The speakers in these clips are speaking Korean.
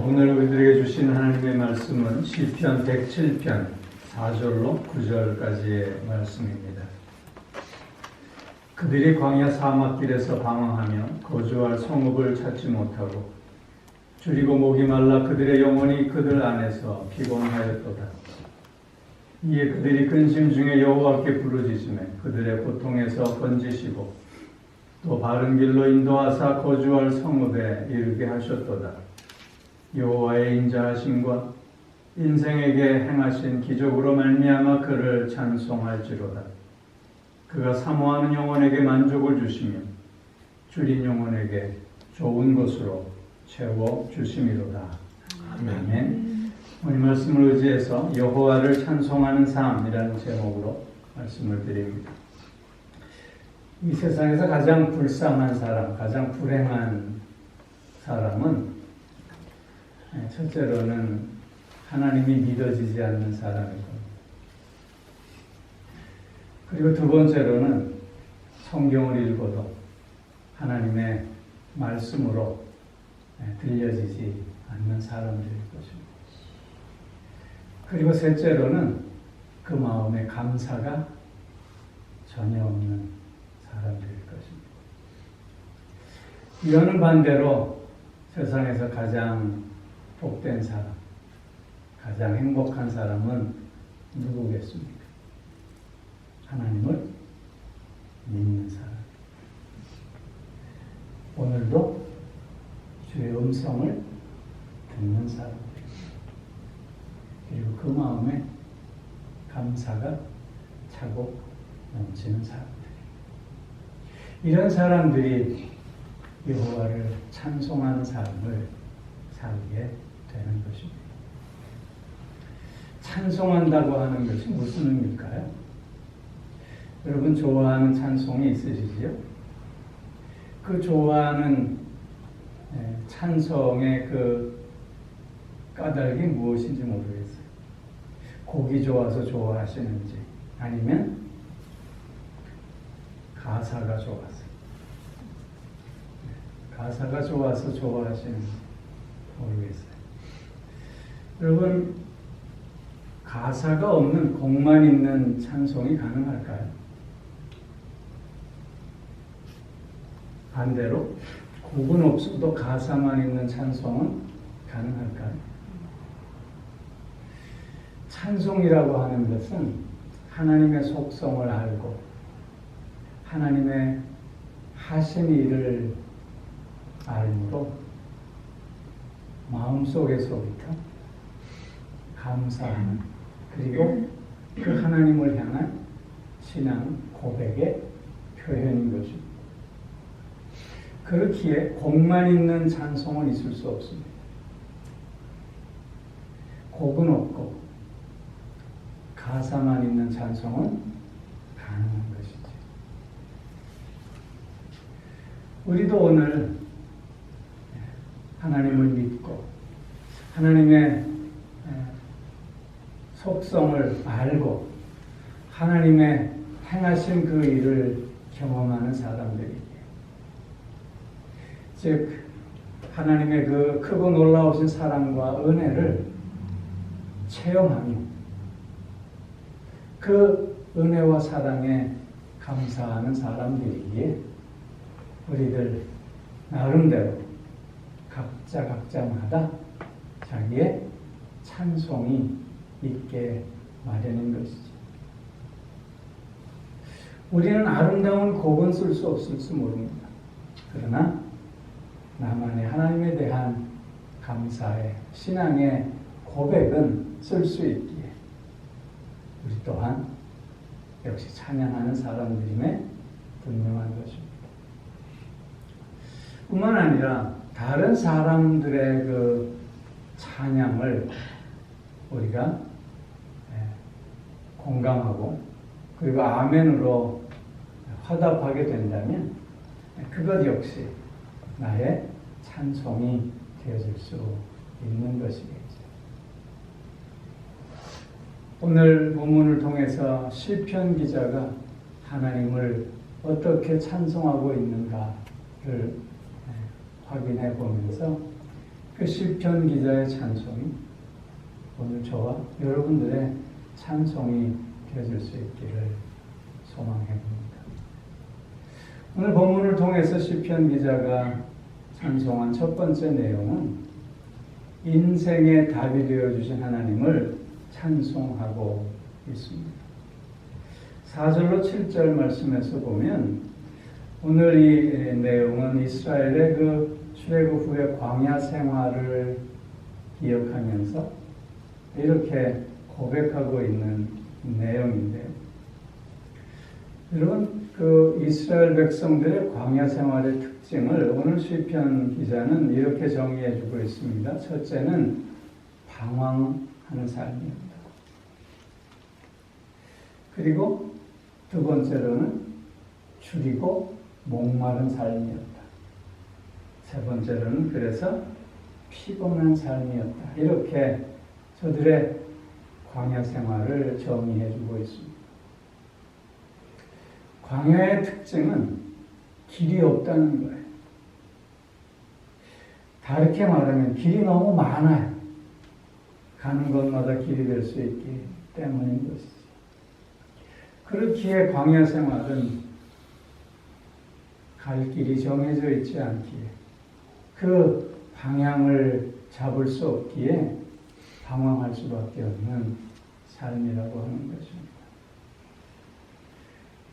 오늘 우리들에게 주신 하나님의 말씀은 시편 107편 4절로 9절까지의 말씀입니다. 그들이 광야 사막길에서 방황하며 거주할 성읍을 찾지 못하고 줄이고 목이 말라 그들의 영혼이 그들 안에서 피곤하였도다. 이에 그들이 근심 중에 여호와께 부르짖으며 그들의 고통에서 건지시고 또 바른 길로 인도하사 거주할 성읍에 이르게 하셨도다. 여호와의 인자하심과 인생에게 행하신 기적으로 말미암아 그를 찬송할지로다. 그가 사모하는 영혼에게 만족을 주시며 줄인 영혼에게 좋은 것으로 채워 주심이로다. 아멘. 오늘 말씀을 의지해서 여호와를 찬송하는 삶이라는 제목으로 말씀을 드립니다. 이 세상에서 가장 불쌍한 사람, 가장 불행한 사람은 첫째로는 하나님이 믿어지지 않는 사람이고, 그리고 두 번째로는 성경을 읽어도 하나님의 말씀으로 들려지지 않는 사람들일 것입니다. 그리고 셋째로는 그 마음에 감사가 전혀 없는 사람들일 것입니다. 이와는 반대로 세상에서 가장 복된 사람, 가장 행복한 사람은 누구겠습니까? 하나님을 믿는 사람. 오늘도 주의 음성을 듣는 사람. 그리고 그 마음에 감사가 차고 넘치는 사람들. 이런 사람들이 여호와를 찬송하는 삶을 살게 되는 것입니다. 찬송한다고 하는 것이 무슨 의미일까요? 여러분 좋아하는 찬송이 있으시지요? 그 좋아하는 찬송의 그 까닭이 무엇인지 모르겠어요. 곡이 좋아서 좋아하시는지 아니면 가사가 좋아서 좋아하시는지 모르겠어요. 여러분 가사가 없는 곡만 있는 찬송이 가능할까요? 반대로 곡은 없어도 가사만 있는 찬송은 가능할까요? 찬송이라고 하는 것은 하나님의 속성을 알고 하나님의 하신 일을 알므로 마음속에서부터 감사하는, 그리고 그 하나님을 향한 신앙 고백의 표현인 것입니다. 그렇기에 곡만 있는 찬송은 있을 수 없습니다. 곡은 없고 가사만 있는 찬송은 가능한 것이죠. 우리도 오늘 하나님을 믿고 하나님의 속성을 알고 하나님의 행하신 그 일을 경험하는 사람들이에요. 즉 하나님의 그 크고 놀라우신 사랑과 은혜를 체험하며 그 은혜와 사랑에 감사하는 사람들이기에 우리들 나름대로 각자마다 자기의 찬송이 있게 마련인 것이죠. 우리는 아름다운 곡은 쓸 수 없을지 모릅니다. 그러나 나만의 하나님에 대한 감사의 신앙의 고백은 쓸 수 있기에 우리 또한 역시 찬양하는 사람들임에 분명한 것입니다. 뿐만 아니라 다른 사람들의 그 찬양을 우리가 공감하고 그리고 아멘으로 화답하게 된다면 그것 역시 나의 찬송이 되어질 수 있는 것이겠죠. 오늘 본문을 통해서 시편 기자가 하나님을 어떻게 찬송하고 있는가를 확인해 보면서 그 시편 기자의 찬송이 오늘 저와 여러분들의 찬송이 되어질 수 있기를 소망해 봅니다. 오늘 본문을 통해서 시편 기자가 찬송한 첫 번째 내용은 인생의 답이 되어주신 하나님을 찬송하고 있습니다. 4절로 7절 말씀에서 보면 오늘 이 내용은 이스라엘의 그 출애굽 후의 광야 생활을 기억하면서 이렇게 고백하고 있는 내용인데요. 여러분, 그 이스라엘 백성들의 광야 생활의 특징을 오늘 시편 기자는 이렇게 정의해 주고 있습니다. 첫째는 방황하는 삶이었다. 그리고 두 번째로는 줄이고 목마른 삶이었다. 세 번째로는 그래서 피곤한 삶이었다. 이렇게 저들의 광야 생활을 정의해 주고 있습니다. 광야의 특징은 길이 없다는 거예요. 다르게 말하면 길이 너무 많아요. 가는 곳마다 길이 될 수 있기 때문인 것이죠. 그렇기에 광야 생활은 갈 길이 정해져 있지 않기에 그 방향을 잡을 수 없기에 방황할 수밖에 없는 삶이라고 하는 것입니다.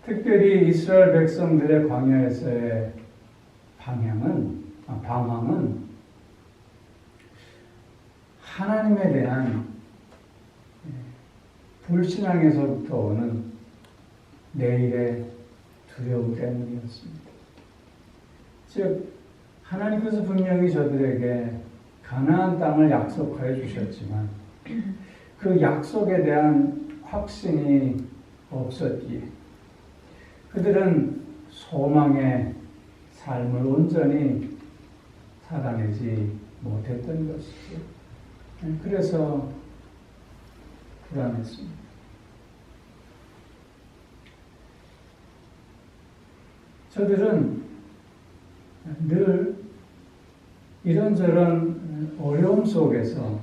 특별히 이스라엘 백성들의 광야에서의 방황은 하나님에 대한 불신앙에서부터 오는 내일의 두려움 때문이었습니다. 즉 하나님께서 분명히 저들에게 가나안 땅을 약속하여 주셨지만 그 약속에 대한 확신이 없었기에 그들은 소망의 삶을 온전히 살아내지 못했던 것이죠. 그래서 불안했습니다. 저들은 늘 이런저런 어려움 속에서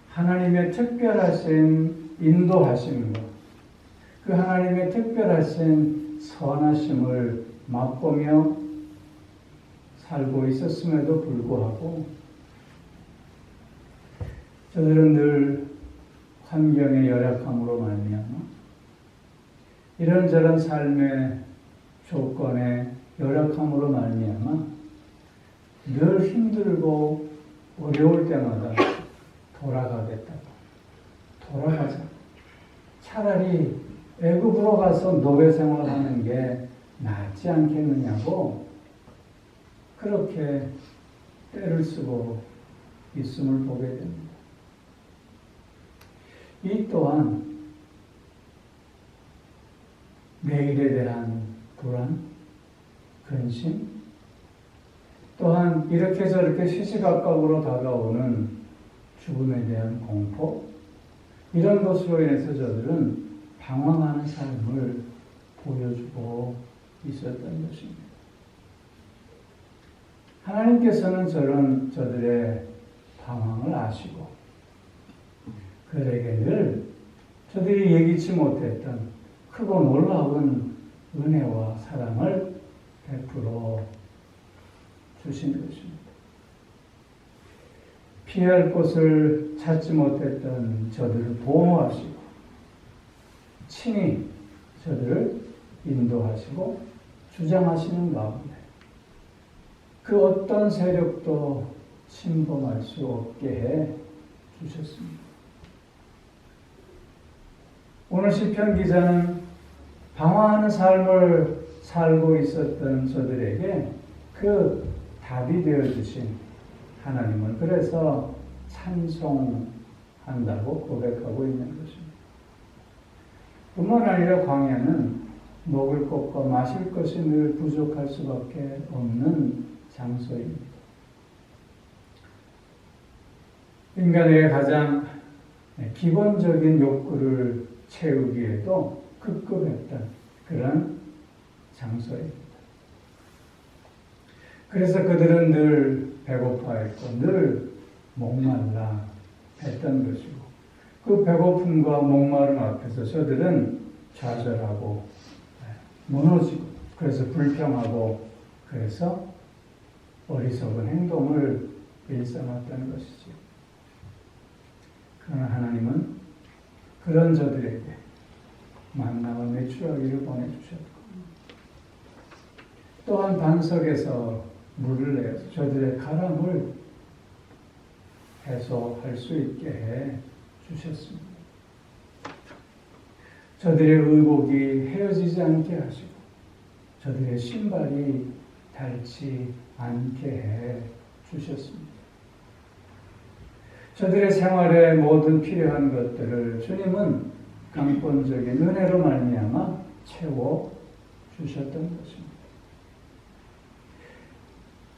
하나님의 특별하신 인도하심과 그 하나님의 특별하신 선하심을 맛보며 살고 있었음에도 불구하고 저들은 늘 환경의 열악함으로 말미암아 이런저런 삶의 조건의 열악함으로 말미암아 늘 힘들고 어려울 때마다 돌아가겠다고. 돌아가자. 차라리 애굽으로 가서 노예 생활하는 게 낫지 않겠느냐고 그렇게 때를 쓰고 있음을 보게 됩니다. 이 또한 내일에 대한 불안, 근심, 또한 이렇게 저렇게 시시각각으로 다가오는 죽음에 대한 공포, 이런 것으로 인해서 저들은 방황하는 삶을 보여주고 있었던 것입니다. 하나님께서는 저들의 방황을 아시고 그들에게 늘 저들이 예기치 못했던 크고 놀라운 은혜와 사랑을 베풀어 주신 것입니다. 피할 곳을 찾지 못했던 저들을 보호하시고 친히 저들을 인도하시고 주장하시는 가운데 그 어떤 세력도 침범할 수 없게 해 주셨습니다. 오늘 시편 기자는 방황하는 삶을 살고 있었던 저들에게 그 답이 되어주신 하나님을 그래서 찬송한다고 고백하고 있는 것입니다. 뿐만 아니라 광야는 먹을 것과 마실 것이 늘 부족할 수밖에 없는 장소입니다. 인간의 가장 기본적인 욕구를 채우기에도 급급했던 그런 장소입니다. 그래서 그들은 늘 배고파했고 늘 목말라 했던 것이고, 그 배고픔과 목마름 앞에서 저들은 좌절하고 무너지고, 그래서 불평하고, 그래서 어리석은 행동을 일삼았던 것이죠. 그러나 하나님은 그런 저들에게 만나와 메추라기를 보내주셨고, 또한 반석에서 물을 내어서 저들의 가람을 해소할 수 있게 해 주셨습니다. 저들의 의복이 헤어지지 않게 하시고 저들의 신발이 닳지 않게 해 주셨습니다. 저들의 생활에 모든 필요한 것들을 주님은 강권적인 은혜로 말미암아 채워 주셨던 것입니다.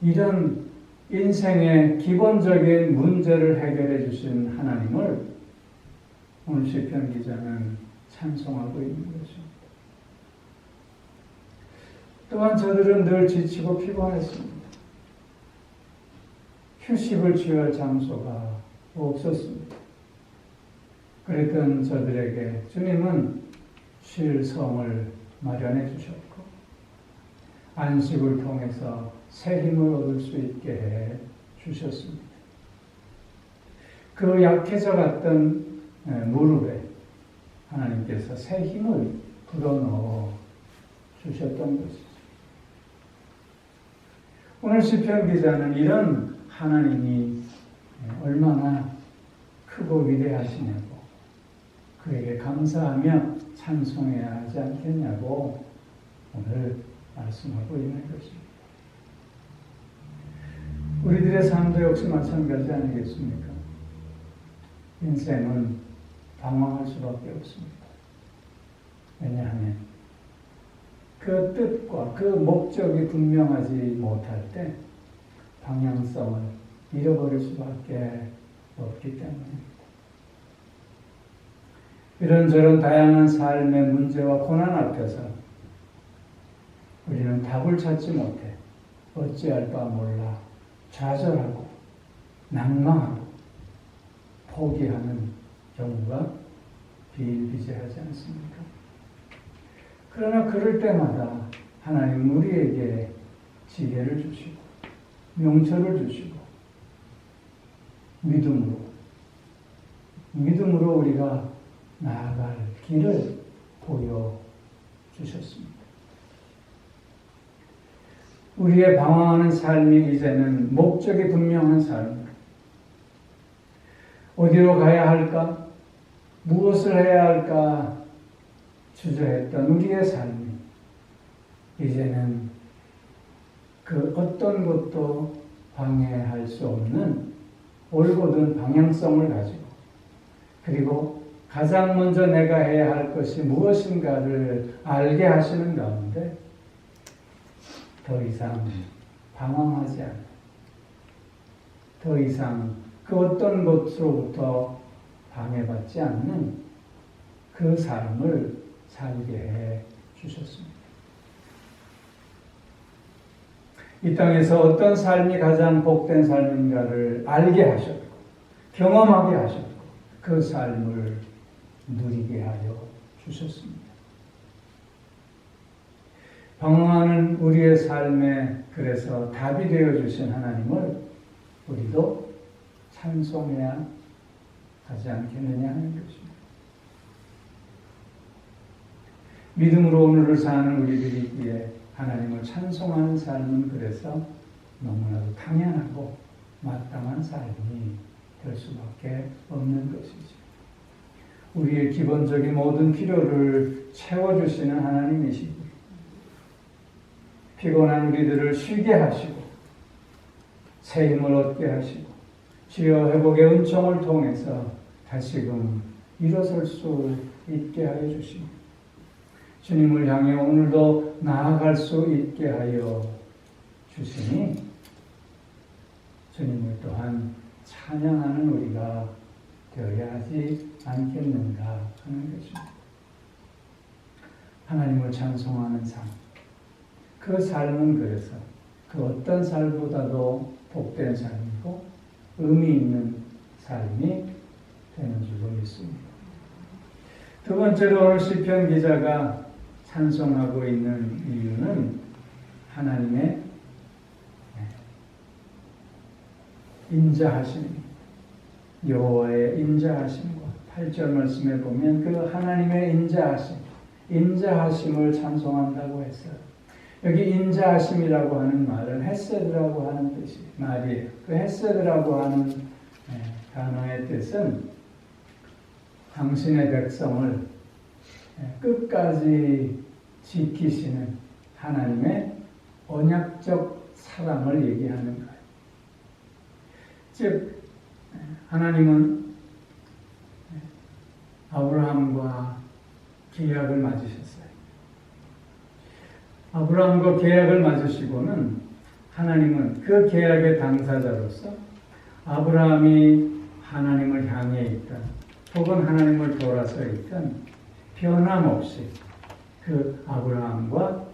이런 인생의 기본적인 문제를 해결해 주신 하나님을 오늘 시편 기자는 찬송하고 있는 것입니다. 또한 저들은 늘 지치고 피곤했습니다. 휴식을 취할 장소가 없었습니다. 그랬던 저들에게 주님은 쉴 성을 마련해 주셨고, 안식을 통해서 새 힘을 얻을 수 있게 해 주셨습니다. 그 약해져 갔던 무릎에 하나님께서 새 힘을 불어넣어 주셨던 것이죠. 오늘 시편 기자는 이런 하나님이 얼마나 크고 위대하시냐고, 그에게 감사하며 찬송해야 하지 않겠냐고 오늘 말씀하고 있는 것입니다. 우리들의 삶도 역시 마찬가지 아니겠습니까? 인생은 방황할 수밖에 없습니다. 왜냐하면 그 뜻과 그 목적이 분명하지 못할 때 방향성을 잃어버릴 수밖에 없기 때문입니다. 이런저런 다양한 삶의 문제와 고난 앞에서 우리는 답을 찾지 못해 어찌할 바 몰라 좌절하고 낭망하고 포기하는 경우가 비일비재하지 않습니까? 그러나 그럴 때마다 하나님 우리에게 지혜를 주시고 명철을 주시고 믿음으로 우리가 나아갈 길을 보여주셨습니다. 우리의 방황하는 삶이 이제는 목적이 분명한 삶, 어디로 가야 할까? 무엇을 해야 할까? 주저했던 우리의 삶이 이제는 그 어떤 것도 방해할 수 없는 올곧은 방향성을 가지고, 그리고 가장 먼저 내가 해야 할 것이 무엇인가를 알게 하시는 가운데 더 이상 방황하지 않아, 더 이상 그 어떤 것으로부터 방해받지 않는 그 삶을 살게 해 주셨습니다. 이 땅에서 어떤 삶이 가장 복된 삶인가를 알게 하셨고, 경험하게 하셨고, 그 삶을 누리게 하여 주셨습니다. 방황하는 우리의 삶에 그래서 답이 되어 주신 하나님을 우리도 찬송해야 하지 않겠느냐 하는 것입니다. 믿음으로 오늘을 사는 우리들이 있기에 하나님을 찬송하는 삶은 그래서 너무나도 당연하고 마땅한 삶이 될 수밖에 없는 것이죠. 우리의 기본적인 모든 필요를 채워주시는 하나님이시고, 피곤한 우리들을 쉬게 하시고 새 힘을 얻게 하시고 치료 회복의 은총을 통해서 다시금 일어설 수 있게 하여 주시고, 주님을 향해 오늘도 나아갈 수 있게 하여 주시니 주님을 또한 찬양하는 우리가 되어야 하지 않겠는가 하는 것입니다. 하나님을 찬송하는 삶, 그 삶은 그래서 그 어떤 삶보다도 복된 삶이고 의미 있는 삶이 되는 줄로 믿습니다. 두 번째로 오늘 시편 기자가 찬송하고 있는 이유는 하나님의 인자하심, 여호와의 인자하심과 8절 말씀에 보면 그 하나님의 인자하심을 찬송한다고 했어요. 여기 인자하심이라고 하는 말은 헤세드라고 하는 뜻이 말이에요. 그 헤세드라고 하는 단어의 뜻은 당신의 백성을 끝까지 지키시는 하나님의 언약적 사랑을 얘기하는 거예요. 즉 하나님은 아브라함과 계약을 맺으셨어요. 아브라함과 계약을 맺으시고는 하나님은 그 계약의 당사자로서 아브라함이 하나님을 향해 있던 혹은 하나님을 돌아서 있던 변함없이 그 아브라함과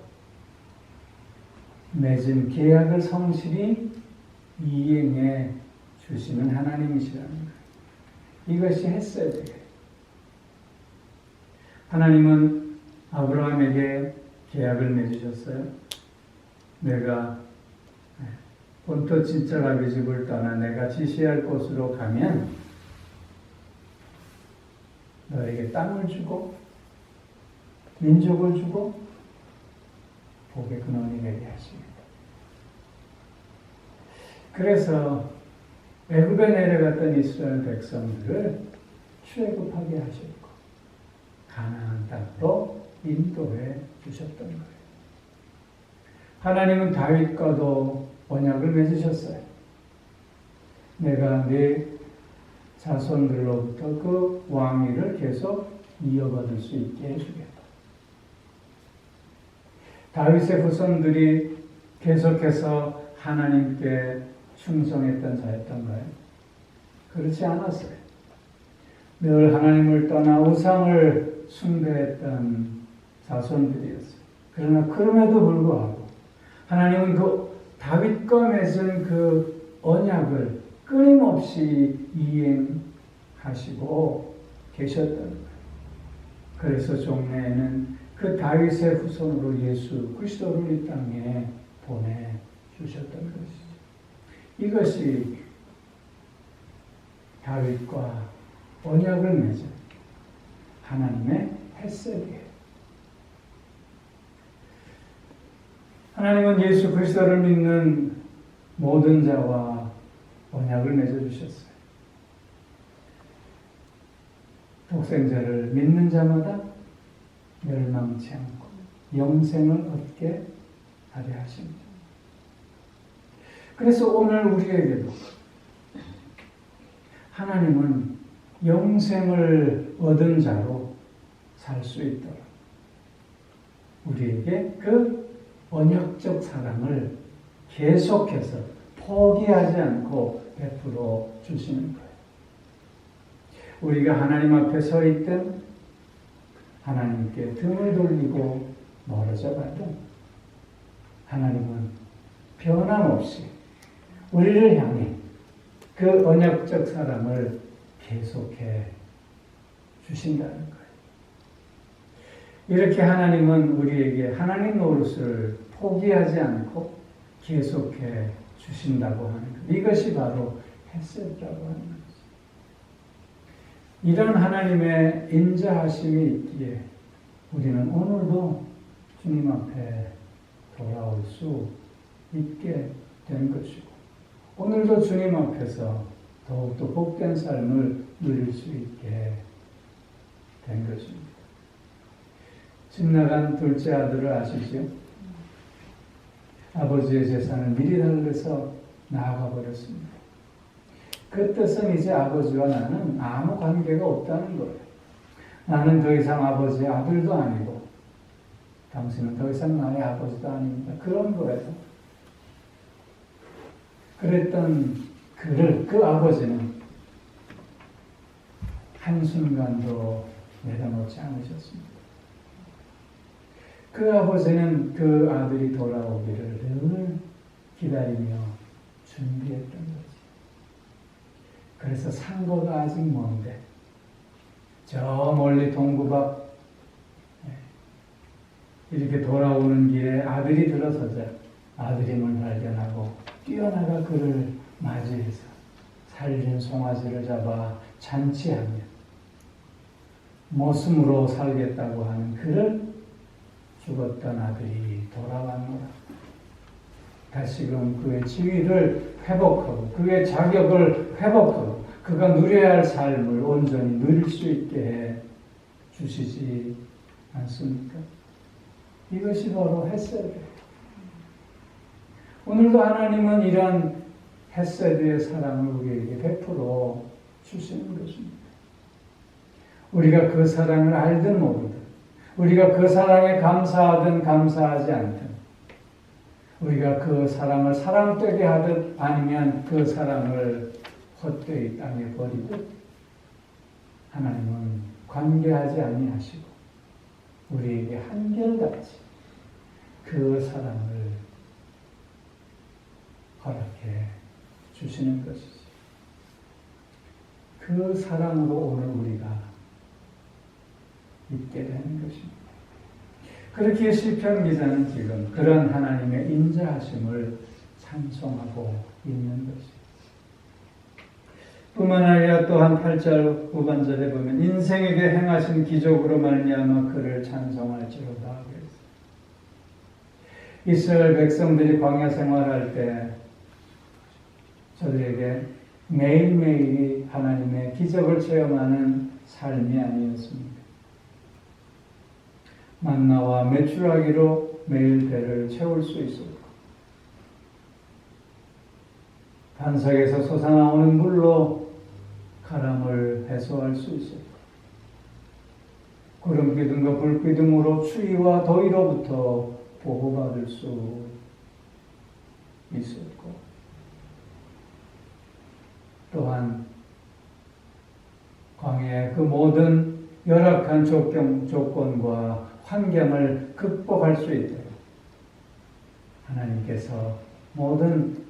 맺은 계약을 성실히 이행해 주시는 하나님이시라는 거예요. 이것이 헤세드예요. 하나님은 아브라함에게 계약을 맺으셨어요. 내가 본토 친척 아비 집을 떠나 내가 지시할 곳으로 가면 너에게 땅을 주고 민족을 주고 복의 근원이 되게 하십니다. 그래서 애굽에 내려갔던 이스라엘 백성들을 출애굽하게 하셨고 가나안 땅으로 인도해 주셨던 거예요. 하나님은 다윗과도 언약을 맺으셨어요. 내가 네 자손들로부터 그 왕위를 계속 이어받을 수 있게 해주겠다. 다윗의 후손들이 계속해서 하나님께 충성했던 자였던가요? 그렇지 않았어요. 늘 하나님을 떠나 우상을 숭배했던 자손들이었어요. 그러나 그럼에도 불구하고 하나님은 그 다윗과 맺은 그 언약을 끊임없이 이행하시고 계셨던 거예요. 그래서 종래에는 그 다윗의 후손으로 예수 그리스도를 이 땅에 보내주셨던 것이죠. 이것이 다윗과 언약을 맺은 하나님의 헤세드예요. 하나님은 예수 그리스도를 믿는 모든 자와 언약을 맺어주셨어요. 독생자를 믿는 자마다 멸망치 않고 영생을 얻게 하려 하십니다. 그래서 오늘 우리에게도 하나님은 영생을 얻은 자로 살 수 있도록 우리에게 그 언약적 사랑을 계속해서 포기하지 않고 베풀어 주시는 거예요. 우리가 하나님 앞에 서 있든 하나님께 등을 돌리고 멀어져 가든 하나님은 변함없이 우리를 향해 그 언약적 사랑을 계속해 주신다는 거예요. 이렇게 하나님은 우리에게 하나님 노릇을 포기하지 않고 계속해 주신다고 하는 것. 이것이 바로 헤세드라고 하는 것이죠. 이런 하나님의 인자하심이 있기에 우리는 오늘도 주님 앞에 돌아올 수 있게 된 것이고 오늘도 주님 앞에서 더욱더 복된 삶을 누릴 수 있게 된 것입니다. 집 나간 둘째 아들을 아시죠? 아버지의 재산을 미리 달래서 나아가 버렸습니다. 그 뜻은 이제 아버지와 나는 아무 관계가 없다는 거예요. 나는 더 이상 아버지의 아들도 아니고 당신은 더 이상 나의 아버지도 아닙니다. 그런 거예요. 그랬던 그 아버지는 한순간도 내려놓지 않으셨습니다. 그 아버지는 그 아들이 돌아오기를 늘 기다리며 준비했던 거지. 그래서 상고가 아직 먼데 저 멀리 동구밖 이렇게 돌아오는 길에 아들이 들어서자 아들임을 발견하고 뛰어나가 그를 맞이해서 살린 송아지를 잡아 잔치하며 모슴으로 살겠다고 하는 그를 죽었던 아들이 돌아왔노라. 다시금 그의 지위를 회복하고 그의 자격을 회복하고 그가 누려야 할 삶을 온전히 누릴 수 있게 해 주시지 않습니까? 이것이 바로 헤세드예요. 오늘도 하나님은 이러한 헤세드의 사랑을 우리에게 베풀어 주시는 것입니다. 우리가 그 사랑을 알든 모르든, 우리가 그 사랑에 감사하든 감사하지 않든, 우리가 그 사랑을 사랑되게 하듯 아니면 그 사랑을 헛되이 땅에 버리듯 하나님은 관계하지 아니하시고 우리에게 한결같이 그 사랑을 허락해 주시는 것이지. 그 사랑으로 오늘 우리가 있게 되는 것입니다. 그렇게 시편 기자는 지금 그런 하나님의 인자하심을 찬송하고 있는 것입니다. 뿐만 아니라 또한 8절 후반절에 보면 인생에게 행하신 기적으로 말미암아 그를 찬송할지로다 하고 있습니다. 이스라엘 백성들이 광야 생활할 때 저들에게 매일매일이 하나님의 기적을 체험하는 삶이 아니었습니다. 만나와 메추라기로 매일 배를 채울 수 있었고 반석에서 솟아나오는 물로 가람을 해소할 수 있었고 구름기둥과 불기둥으로 추위와 더위로부터 보호받을 수 있었고 또한 광야의 그 모든 열악한 조건과 환경을 극복할 수 있도록 하나님께서 모든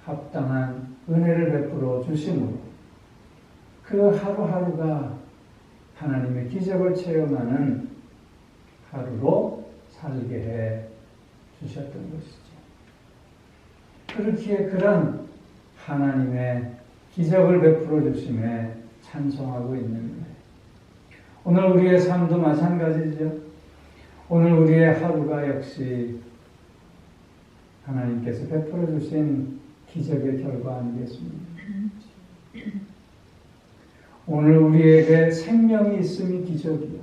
합당한 은혜를 베풀어 주심으로 그 하루하루가 하나님의 기적을 체험하는 하루로 살게 해 주셨던 것이죠. 그렇기에 그런 하나님의 기적을 베풀어 주심에 찬송하고 있는 거예요. 오늘 우리의 삶도 마찬가지죠. 오늘 우리의 하루가 역시 하나님께서 베풀어 주신 기적의 결과 아니겠습니까? 오늘 우리에게 생명이 있음이 기적이요.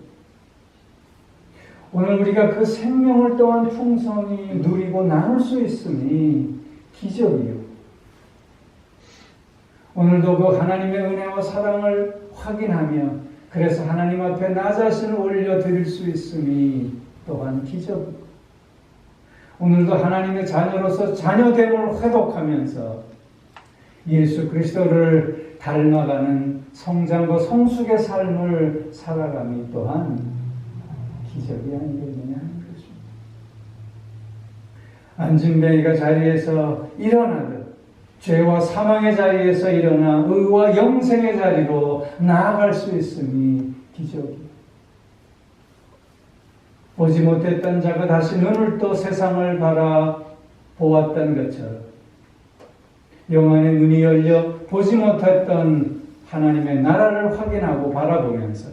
오늘 우리가 그 생명을 또한 풍성히 누리고 나눌 수 있음이 기적이요. 오늘도 그 하나님의 은혜와 사랑을 확인하며 그래서 하나님 앞에 나 자신을 올려드릴 수 있음이 또한 기적이고 오늘도 하나님의 자녀로서 자녀됨을 회복하면서 예수 그리스도를 닮아가는 성장과 성숙의 삶을 살아감이 또한 기적이 아니겠느냐 하는 것입니다. 안진뱅이가 자리에서 일어나듯 죄와 사망의 자리에서 일어나 의와 영생의 자리로 나아갈 수 있음이 기적이에요. 보지 못했던 자가 다시 눈을 떠 세상을 바라보았던 것처럼 영안의 눈이 열려 보지 못했던 하나님의 나라를 확인하고 바라보면서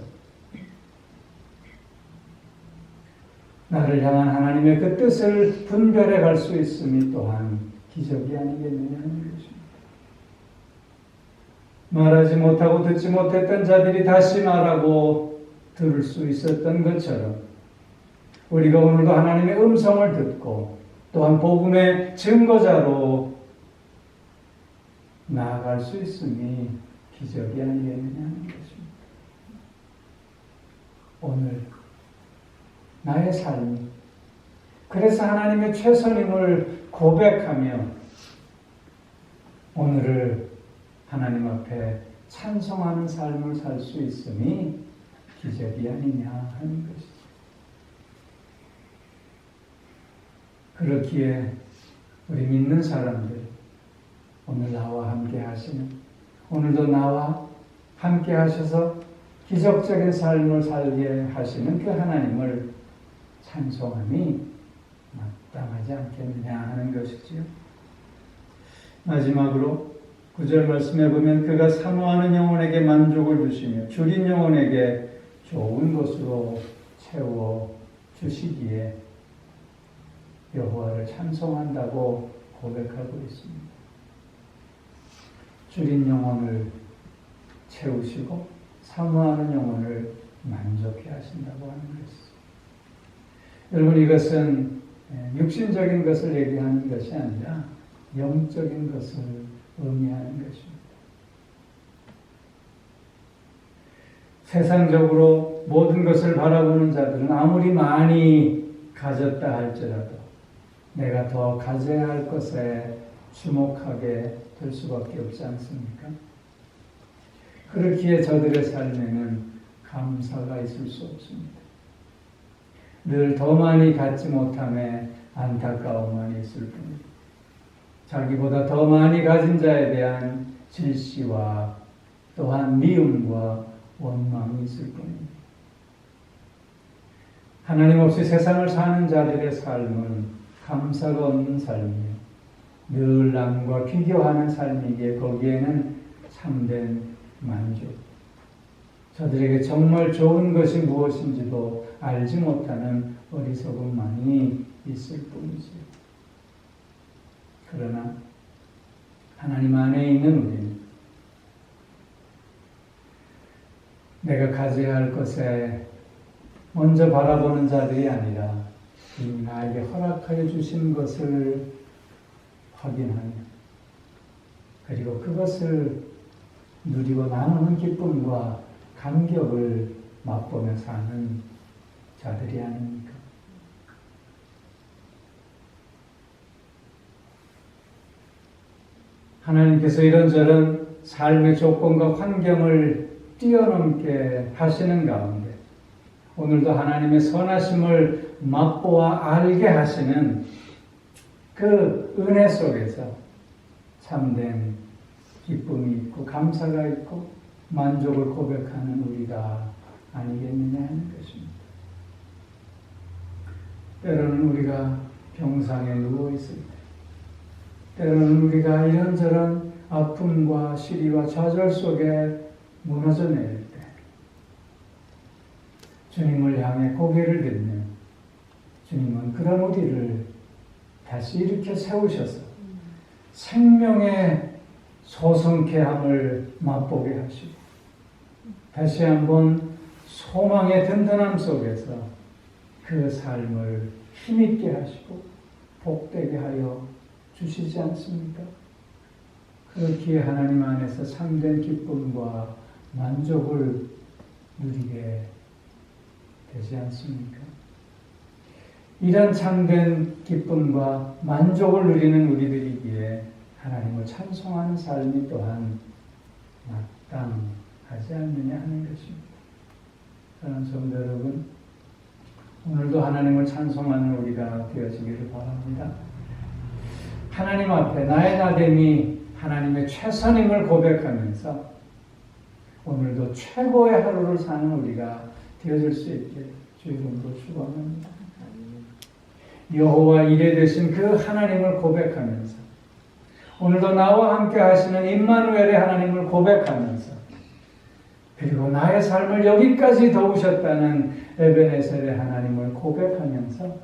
나를 향한 하나님의 그 뜻을 분별해 갈 수 있음이 또한 기적이 아니겠느냐 하는 것입니다. 말하지 못하고 듣지 못했던 자들이 다시 말하고 들을 수 있었던 것처럼 우리가 오늘도 하나님의 음성을 듣고 또한 복음의 증거자로 나아갈 수 있음이 기적이 아니겠느냐 하는 것입니다. 오늘 나의 삶이 그래서 하나님의 최선임을 고백하며 오늘을 하나님 앞에 찬송하는 삶을 살 수 있음이 기적이 아니냐 하는 것이죠. 그렇기에 우리 믿는 사람들 오늘 나와 함께 하시는 오늘도 나와 함께 하셔서 기적적인 삶을 살게 하시는 그 하나님을 찬송함이 마땅하지 않겠느냐 하는 것이지요. 마지막으로 9절 말씀에 보면 그가 사모하는 영혼에게 만족을 주시며 줄인 영혼에게 좋은 것으로 채워 주시기에 여호와를 찬송한다고 고백하고 있습니다. 줄인 영혼을 채우시고 사모하는 영혼을 만족해 하신다고 하는 것이죠. 여러분, 이것은 육신적인 것을 얘기하는 것이 아니라 영적인 것을 의미하는 것입니다. 세상적으로 모든 것을 바라보는 자들은 아무리 많이 가졌다 할지라도 내가 더 가져야 할 것에 주목하게 될 수밖에 없지 않습니까? 그렇기에 저들의 삶에는 감사가 있을 수 없습니다. 늘 더 많이 갖지 못함에 안타까움만 있을 뿐입니다. 자기보다 더 많이 가진 자에 대한 질시와 또한 미움과 원망이 있을 뿐입니다. 하나님 없이 세상을 사는 자들의 삶은 감사가 없는 삶이에요. 늘 남과 비교하는 삶이기에 거기에는 참된 만족, 저들에게 정말 좋은 것이 무엇인지도 알지 못하는 어리석음만이 있을 뿐이지요. 그러나 하나님 안에 있는 우리는 내가 가져야 할 것에 먼저 바라보는 자들이 아니라 이미 나에게 허락하여 주신 것을 확인하며 그리고 그것을 누리고 나누는 기쁨과 감격을 맛보며 사는 자들이 아닙니까? 하나님께서 이런저런 삶의 조건과 환경을 뛰어넘게 하시는 가운데 오늘도 하나님의 선하심을 맛보아 알게 하시는 그 은혜 속에서 참된 기쁨이 있고 감사가 있고 만족을 고백하는 우리가 아니겠느냐 하는 것입니다. 때로는 우리가 병상에 누워있을 때, 때로는 우리가 이런저런 아픔과 시리와 좌절 속에 무너져 내릴 때 주님을 향해 고개를 들면 주님은 그런 우리를 다시 일으켜 세우셔서 생명의 소성케함을 맛보게 하시고 다시 한번 소망의 든든함 속에서 그 삶을 힘있게 하시고 복되게 하여 주시지 않습니까? 그렇기에 하나님 안에서 참된 기쁨과 만족을 누리게 되지 않습니까? 이런 참된 기쁨과 만족을 누리는 우리들이기에 하나님을 찬송하는 삶이 또한 마땅하지 않느냐 하는 것입니다. 사랑하는 성도 여러분, 오늘도 하나님을 찬송하는 우리가 되어지기를 바랍니다. 하나님 앞에 나의 나됨이 하나님의 최선임을 고백하면서 오늘도 최고의 하루를 사는 우리가 되어질 수 있게 주 이름으로 축원합니다. 여호와 이레 되신 그 하나님을 고백하면서 오늘도 나와 함께 하시는 임마누엘의 하나님을 고백하면서 그리고 나의 삶을 여기까지 도우셨다는 에베네셀의 하나님을 고백하면서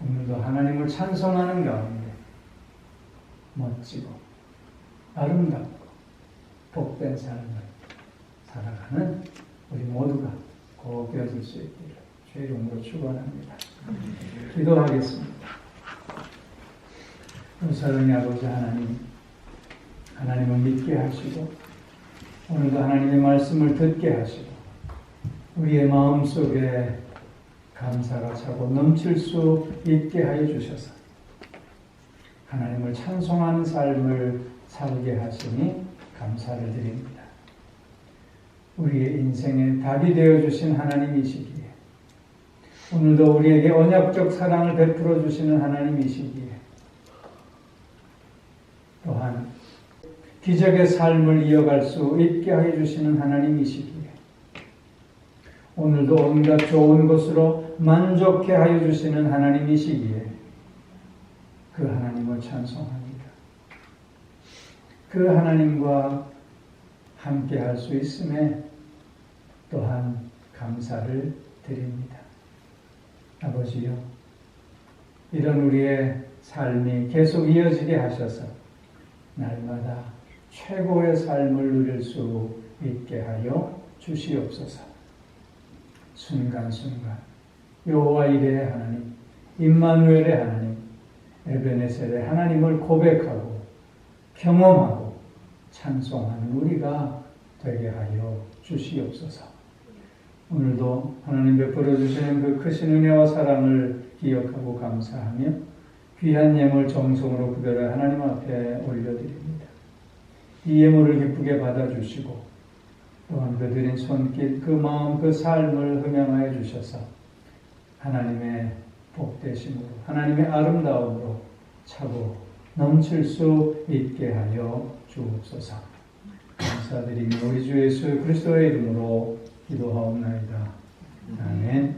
오늘도 하나님을 찬송하는 가운데 멋지고 아름답고 복된 삶을 살아가는 우리 모두가 꼭 되어질 수 있기를 주의 이름으로 축원합니다. 기도하겠습니다. 사랑의 아버지 하나님, 하나님을 믿게 하시고 오늘도 하나님의 말씀을 듣게 하시고 우리의 마음속에 감사가 차고 넘칠 수 있게 하여 주셔서 하나님을 찬송하는 삶을 살게 하시니 감사를 드립니다. 우리의 인생의 답이 되어주신 하나님이시기에 오늘도 우리에게 언약적 사랑을 베풀어 주시는 하나님이시기에 또한 기적의 삶을 이어갈 수 있게 해 주시는 하나님이시기에 오늘도 온갖 좋은 것으로 만족해 하여 주시는 하나님이시기에 그 하나님을 찬송합니다. 그 하나님과 함께 할 수 있음에 또한 감사를 드립니다. 아버지요, 이런 우리의 삶이 계속 이어지게 하셔서 날마다 최고의 삶을 누릴 수 있게 하여 주시옵소서. 순간순간 여호와 이레의 하나님, 임마누엘의 하나님, 에베네셀의 하나님을 고백하고 경험하고 찬송하는 우리가 되게 하여 주시옵소서. 오늘도 하나님 베풀어 주시는 그 크신 은혜와 사랑을 기억하고 감사하며 귀한 예물 정성으로 구별해 하나님 앞에 올려드립니다. 이 예물을 기쁘게 받아주시고 또한 그 드린 손길, 그 마음, 그 삶을 흠양하여 주셔서 하나님의 복되심으로, 하나님의 아름다움으로 차고 넘칠 수 있게 하여 주옵소서. 감사드리며 우리 주 예수 그리스도의 이름으로 기도하옵나이다. 아멘.